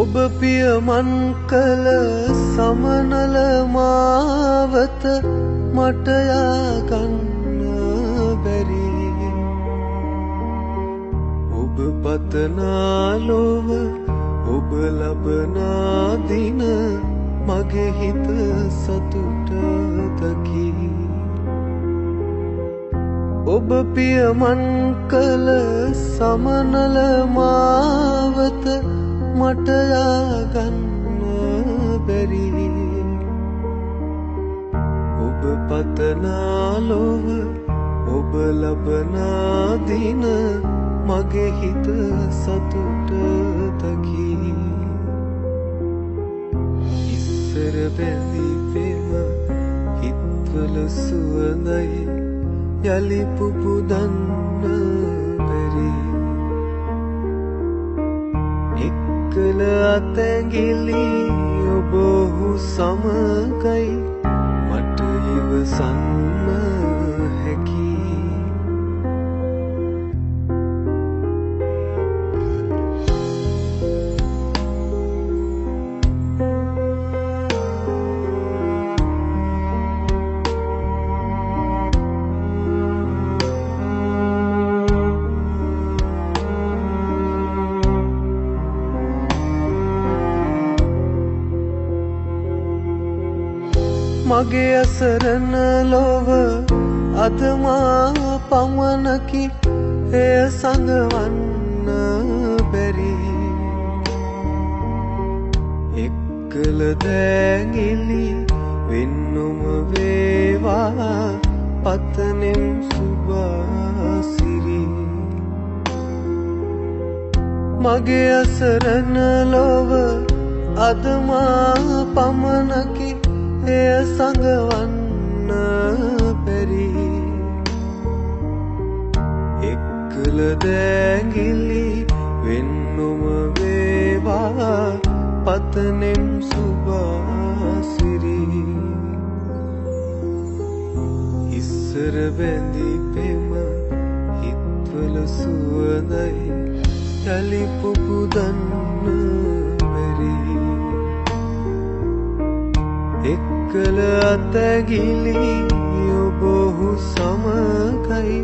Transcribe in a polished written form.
ඔබ පියමන් කළ සමනල මාවත මට යගන්න බැරි. ඔබ පතනා ලොව ඔබ ලබනා දින මගේ හිත සතුට දකි. ඔබ පියමන් කළ සමනල මාවත මට යගන්න බැරි. ඔබ පතනා ලොව ඔබ ලබනා දින මගේ හිත සතුට දකි. ඉස්සර බැඳි පෙම හිත්වල සුවඳයි යලි පුපුදන්න බැරි. එක්කල අතැඟිලි ඔබ ඔහු සමගයි මට ඉවසන්න හැකි. මගේ අසරණ ලොව අද මා පමණකි එය සඟවන්න බැරි. එක්කල දෑගිලි වෙන්නුම වේවා පතනෙම් සුභාසිරි. මගේ අසරණ ලොව අද මා පමණකි එය සඟවන්න බැරි. එක්කල දෑගිලි වෙන්නුම වේවා පතනෙම් සුභාසිරි. ඉස්සර බැඳි පෙම හිත්වල සුවඳයි යලි පුපුදන්න බැරි. එක්කල අතැගිලි ඔබ ඔහු සමගයි